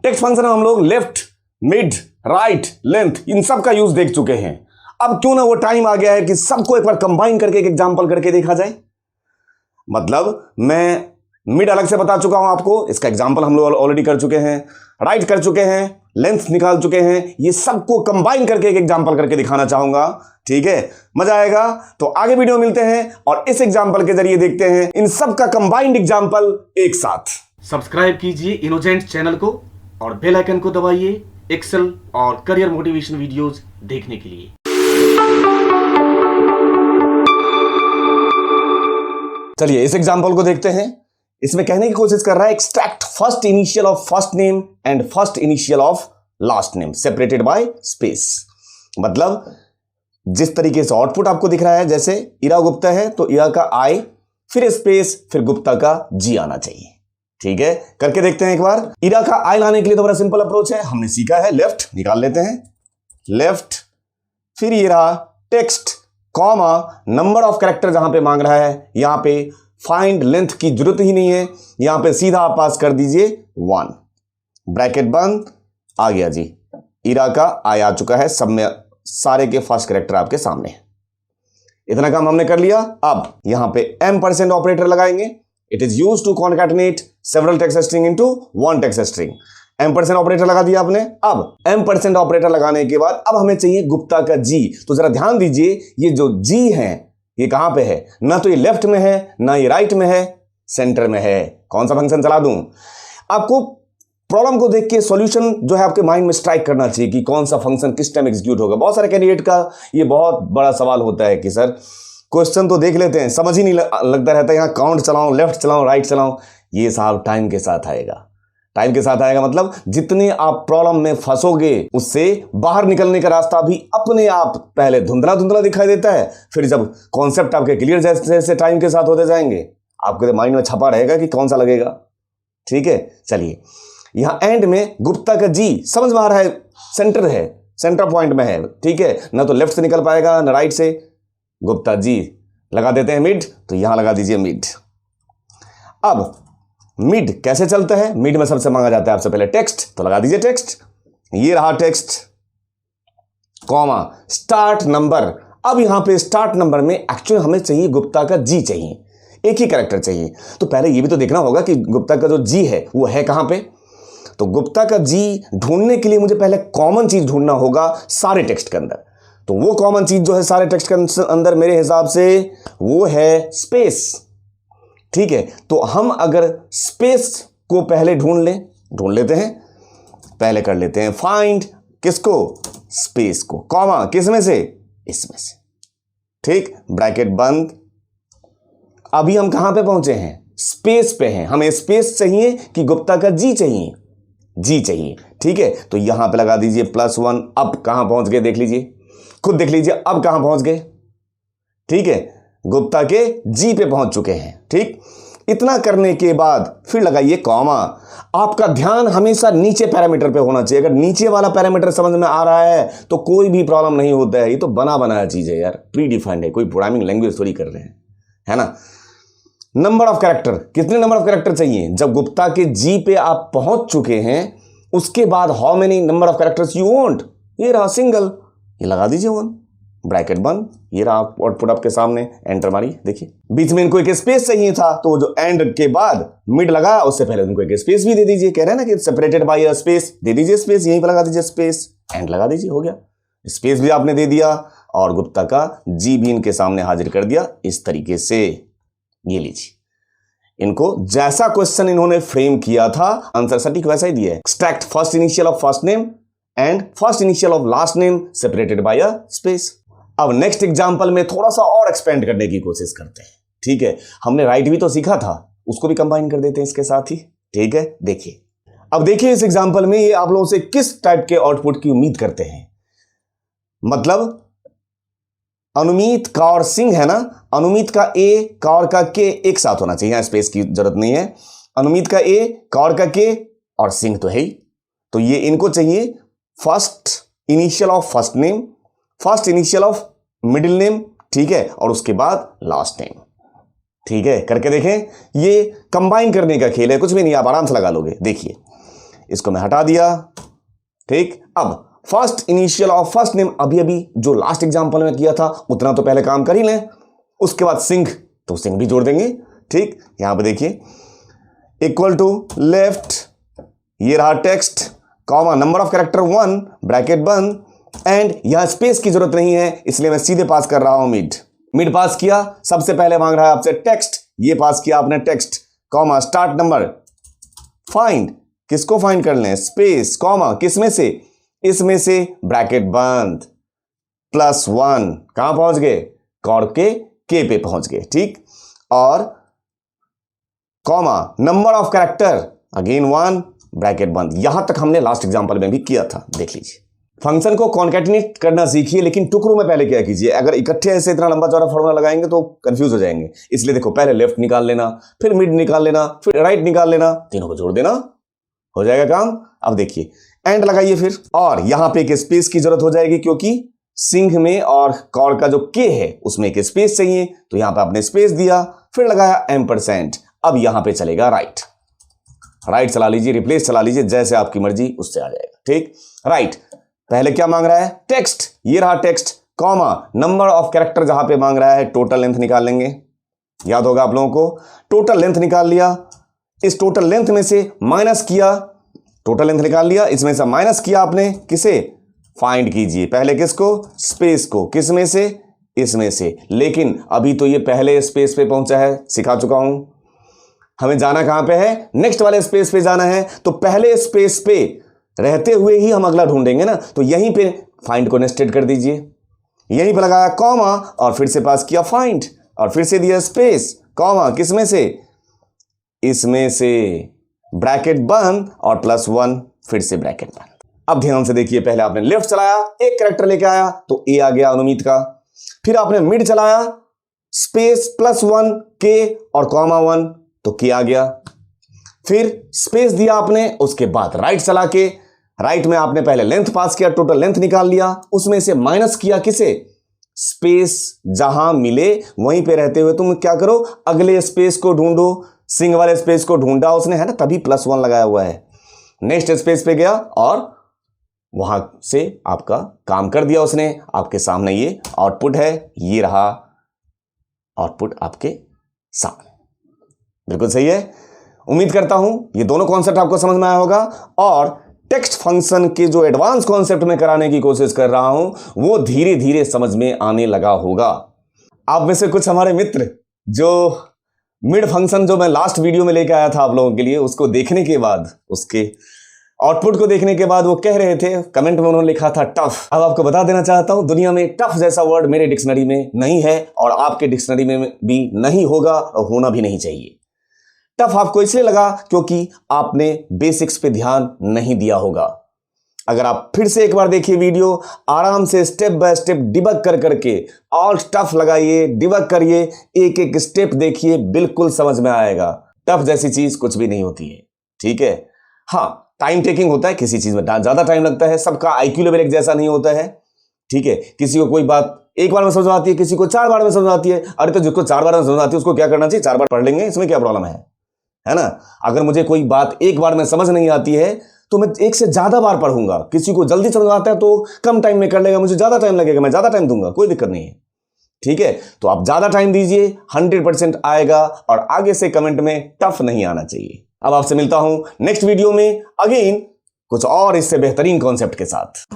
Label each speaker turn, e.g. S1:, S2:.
S1: Text function हम लोग left, mid, right, length in सब का यूज देख चुके हैं। अब क्यों ना वो टाइम आ गया है कि सबको एक बार कंबाइन करके एक एग्जांपल करके देखा जाए। मतलब मैं मिड अलग से बता चुका हूं आपको, इसका एग्जांपल हम लोग ऑलरेडी कर चुके हैं, राइट कर चुके हैं, लेंथ निकाल चुके हैं, ये सबको कंबाइन करके एक एग्जांपल करके दिखाना चाहूंगा। ठीक है, मजा आएगा। तो आगे वीडियो मिलते हैं और इस एग्जांपल के जरिए देखते हैं इन सब का कंबाइंड एग्जांपल एक साथ।
S2: सब्सक्राइब कीजिए इनोजेंट चैनल को और बेल आइकन को दबाइए एक्सेल और करियर मोटिवेशन वीडियोस देखने के लिए।
S1: चलिए इस एग्जांपल को देखते हैं। इसमें कहने की कोशिश कर रहा है extract first initial of first name and first initial of last name separated by space. मतलब जिस तरीके से आउटपुट आपको दिख रहा है, जैसे इरा गुप्ता है तो इरा का आई, फिर स्पेस, फिर गुप्ता का जी आना चाहिए। ठीक है, करके देखते हैं एक बार। इरा का आई लाने के लिए तो बड़ा सिंपल अप्रोच है, हमने सीखा है। लेफ्ट निकाल लेते हैं, लेफ्ट, फिर ये रहा text comma number of character जहां पे मांग रहा है, यहां पे फाइंड लेंथ की जरूरत ही नहीं है, यहां पे सीधा आप पास कर दीजिए 1, ब्रैकेट बंद, आ गया जी। इरा का आई आ चुका है, सब में सारे के फर्स्ट कैरेक्टर आपके सामने। इतना काम हमने कर लिया। अब यहां पे M% ऑपरेटर लगाएंगे। It is use to concatenate several text string into one text string. M% operator लगा दिया आपने। अब M% ऑपरेटर लगाने के बाद अब हमें चाहिए गुप्ता का जी। तो जरा ध्यान दीजिए, ये जो जी है ये कहां पे है? ना तो ये लेफ्ट में है, ना ये राइट में है, सेंटर में है। कौन सा फंक्शन चला दूं? आपको प्रॉब्लम को देख के सॉल्यूशन जो है आपके माइंड में स्ट्राइक करना चाहिए कि कौन सा फंक्शन किस टाइम एग्जीक्यूट होगा। बहुत सारे कैंडिडेट का ये बहुत बड़ा सवाल होता है कि सर क्वेश्चन तो देख लेते हैं, समझ ही नहीं लगता रहता है, यहाँ काउंट चलाऊं, लेफ्ट चलाऊं, राइट चलाऊं। ये साहब टाइम के साथ आएगा। टाइम के साथ आएगा मतलब जितने आप प्रॉब्लम में फंसोगे उससे बाहर निकलने का रास्ता भी अपने आप पहले धुंधला धुंधला दिखाई देता है। फिर जब कॉन्सेप्ट आपके क्लियर जैसे जैसे टाइम के साथ होते जाएंगे, आपके माइंड में छपा रहेगा कि कौन सा लगेगा। ठीक है, चलिए यहां एंड में गुप्ता का जी समझ में आ रहा है, सेंटर है, सेंटर पॉइंट में है। ठीक है, ना तो लेफ्ट से निकल पाएगा ना राइट से। गुप्ता जी लगा देते हैं मिड, तो यहां लगा दीजिए मिड। अब मिड कैसे चलता है? मिड में सबसे मांगा जाता है आपसे पहले टेक्स्ट, तो लगा दीजिए टेक्स्ट। ये रहा टेक्स्ट कॉमा स्टार्ट नंबर। अब यहां पे स्टार्ट नंबर में एक्चुअली हमें चाहिए गुप्ता का जी चाहिए, एक ही कैरेक्टर चाहिए। तो पहले ये भी तो देखना होगा कि गुप्ता का जो जी है वो है कहां पे। तो गुप्ता का जी ढूंढने के लिए मुझे पहले कॉमन चीज ढूंढना होगा सारे टेक्स्ट के अंदर। तो वो कॉमन चीज जो है सारे टेक्स्ट के अंदर मेरे हिसाब से वो है स्पेस। ठीक है, तो हम अगर स्पेस को पहले ढूंढ लेते हैं, पहले कर लेते हैं फाइंड किसको? स्पेस को, कॉमा किसमें से? इसमें से। ठीक, ब्रैकेट बंद। अभी हम कहां पे पहुंचे हैं? स्पेस पे हैं। हमें स्पेस चाहिए कि गुप्ता का जी चाहिए? जी चाहिए। ठीक है, तो यहां पे लगा दीजिए +1। अब कहां पहुंच गए देख लीजिए, खुद देख लीजिए अब कहां पहुंच गए। ठीक है, गुप्ता के जी पे पहुंच चुके हैं। ठीक, इतना करने के बाद फिर लगाइए कॉमा। आपका ध्यान हमेशा नीचे पैरामीटर पे होना चाहिए। अगर नीचे वाला पैरामीटर समझ में आ रहा है तो कोई भी प्रॉब्लम नहीं होता है। ये तो बना बनाया चीज है यार, प्री डिफाइंड है, कोई प्रोग्रामिंग लैंग्वेज थोड़ी कर रहे हैं, है ना। नंबर ऑफ कैरेक्टर, कितने नंबर ऑफ कैरेक्टर चाहिए? जब गुप्ता के जी पे आप पहुंच चुके हैं उसके बाद how many number of characters you want? ये रहा सिंगल, ये लगा दीजिए 1, ब्रैकेट बंद। ये रहा आउटपुट आपके सामने, एंटर मारिए। देखिए बीच में इनको एक स्पेस चाहिए था, तो जो एंड के बाद मिड लगा उससे पहले उनको एक स्पेस भी दे दीजिए। कह रहे हैं ना कि सेपरेटेड बाय अ स्पेस, दे दीजिए स्पेस, यहीं पर लगा दीजिए स्पेस, एंड लगा दीजिए, हो गया। स्पेस भी आपने दे दिया और गुप्ता का जी भी इनके सामने हाजिर कर दिया इस तरीके से। ये लीजिए, इनको जैसा क्वेश्चन इन्होंने फ्रेम किया था आंसर सटीक वैसा ही दिया है। Extract first initial of first name and first initial of last name separated by a space. अब नेक्स्ट एग्जांपल में थोड़ा सा और एक्सपेंड करने की कोशिश करते हैं। ठीक है, हमने राइट भी तो सीखा था, उसको भी कंबाइन कर देते हैं इसके साथ ही। ठीक है, देखिए अब देखिए इस एग्जांपल में ये आप लोगों से किस टाइप के आउटपुट की उम्मीद करते हैं। मतलब अनुमीत का और सिंह है ना, अनुमीत का ए का और का के एक साथ होना चाहिए, यहां स्पेस की जरूरत नहीं है। अनुमीत का ए का और का के और सिंह तो है ही, तो ये इनको चाहिए first initial of first name, first initial of middle name, ठीक है, और उसके बाद लास्ट नेम। ठीक है, करके देखें, ये कंबाइन करने का खेल है, कुछ भी नहीं, आप आराम से लगा लोगे। देखिए इसको मैं हटा दिया। ठीक, अब first initial of first name, अभी अभी जो लास्ट एग्जांपल में किया था उतना तो पहले काम कर ही लें, उसके बाद सिंह, तो सिंह भी जोड़ देंगे। ठीक, यहां पे देखिए इक्वल टू लेफ्ट, ये रहा text, comma number of character 1 bracket बंद, एंड यहां स्पेस की जरूरत नहीं है इसलिए मैं सीधे पास कर रहा हूं मिड पास किया। सबसे पहले मांग रहा है आपसे टेक्स्ट, ये पास किया आपने text, comma start number, find, किसको फाइंड कर लें, स्पेस, कॉमा किसमें से, इसमें से, ब्रैकेट बंद, +1, कहां पहुंच गए, कॉर्ड के पे पहुंच गए। ठीक, और comma number of character again 1 bracket बंद। यहां तक हमने लास्ट एग्जांपल में भी किया था, देख लीजिए। फंक्शन को कॉन्कैटिनेट करना सीखिए, लेकिन टुकड़ों में पहले क्या कीजिए, अगर इकट्ठे ऐसे इतना लंबा चौड़ा फॉर्मूला लगाएंगे तो कंफ्यूज हो जाएंगे। इसलिए देखो, पहले लेफ्ट निकाल लेना, फिर मिड निकाल लेना, फिर राइट निकाल लेना, तीनों को जोड़ देना, हो जाएगा काम। अब देखिए एंड लगाइए फिर, और यहां पे एक स्पेस की जरूरत हो जाएगी क्योंकि सिंह में और कॉर का जो के है उसमें एक स्पेस चाहिए, तो यहां पे आपने स्पेस दिया, फिर लगाया %। अब यहां पे चलेगा राइट चला लीजिए, रिप्लेस चला लीजिए, जैसे आपकी मर्जी उससे आ जाएगा। ठीक, राइट पहले क्या मांग रहा है, टेक्स्ट, ये रहा text, comma number of character जहां पे मांग रहा है टोटल लेंथ निकाल लेंगे, याद होगा आप लोगों को, टोटल लेंथ निकाल लिया, इस टोटल लेंथ में से माइनस किया, टोटल लेंथ निकाल लिया, इसमें से माइनस किया आपने, किसे, फाइंड कीजिए, पहले किसको, स्पेस को, किस में से, इसमें से। लेकिन अभी तो ये पहले स्पेस पे पहुंचा है, सिखा चुका हूं, हमें जाना कहां पे है, नेक्स्ट वाले स्पेस पे जाना है, तो पहले स्पेस पे रहते हुए ही हम अगला ढूंढेंगे ना, तो यहीं पे फाइंड को नेस्टेड कर दीजिए, यहीं पे लगाया कॉमा और फिर से पास किया फाइंड, और फिर से दिया स्पेस, कॉमा किसमें से, इसमें से, ब्रैकेट बंद और +1, फिर से ब्रैकेट बंद। अब ध्यान से देखिए, पहले आपने लेफ्ट चलाया, एक कैरेक्टर लेके आया तो ए आ गया अनुमीत का, फिर आपने मिड चलाया, स्पेस +1 के और कॉमा 1 तो के आ गया, फिर स्पेस दिया आपने, उसके बाद राइट चला के, राइट में आपने पहले लेंथ पास किया, टोटल लेंथ निकाल लिया, उसमें से माइनस किया किसे, स्पेस, जहां मिले वहीं पे रहते हुए तुम क्या करो, अगले स्पेस को ढूंढो, सिंह वाले स्पेस को ढूंढा उसने, है ना, तभी +1 लगाया हुआ है, नेक्स्ट स्पेस पे गया और वहां से आपका काम कर दिया उसने, आपके सामने ये आउटपुट है, ये रहा आउटपुट आपके सामने, बिल्कुल सही है। उम्मीद करता हूं ये दोनों कॉन्सेप्ट आपको समझ में आया होगा, और टेक्स्ट फंक्शन के जो एडवांस कॉन्सेप्ट में कराने की कोशिश कर रहा हूं वो धीरे धीरे समझ में आने लगा होगा। आप में से कुछ हमारे मित्र जो मिड फंक्शन जो मैं लास्ट वीडियो में लेकर आया था आप लोगों के लिए, उसको देखने के बाद, उसके आउटपुट को देखने के बाद वो कह रहे थे, कमेंट में उन्होंने लिखा था टफ। अब आपको बता देना चाहता हूं, दुनिया में टफ जैसा वर्ड मेरे डिक्शनरी में नहीं है और आपके डिक्शनरी में भी नहीं होगा और होना भी नहीं चाहिए। टफ आपको इसलिए लगा क्योंकि आपने बेसिक्स पे ध्यान नहीं दिया होगा। अगर आप फिर से एक बार देखिए वीडियो, आराम से स्टेप बाय स्टेप डिबग कर करके ऑल्ट टफ लगाइए, डिबग करिए, एक एक स्टेप देखिए, बिल्कुल समझ में आएगा। टफ जैसी चीज कुछ भी नहीं होती है, ठीक है। हाँ, टाइम टेकिंग होता है, किसी चीज में ज्यादा टाइम लगता है, सबका IQ लेवल एक जैसा नहीं होता है, ठीक है। किसी को कोई बात एक बार में समझ आती है, किसी को 4 बार में समझ आती है। अरे तो जिसको 4 बार में समझ आती है उसको क्या करना चाहिए, 4 बार पढ़ लेंगे, इसमें क्या प्रॉब्लम है ना। अगर मुझे कोई बात एक बार में समझ नहीं आती है तो मैं एक से ज्यादा बार पढ़ूंगा। किसी को जल्दी समझ आता है तो कम टाइम में कर लेगा, मुझे ज्यादा टाइम लगेगा, मैं ज्यादा टाइम दूंगा, कोई दिक्कत नहीं है, ठीक है। तो आप ज्यादा टाइम दीजिए, 100% आएगा, और आगे से कमेंट में टफ नहीं आना चाहिए। अब आपसे मिलता हूं नेक्स्ट वीडियो में अगेन कुछ और इससे बेहतरीन कॉन्सेप्ट के साथ।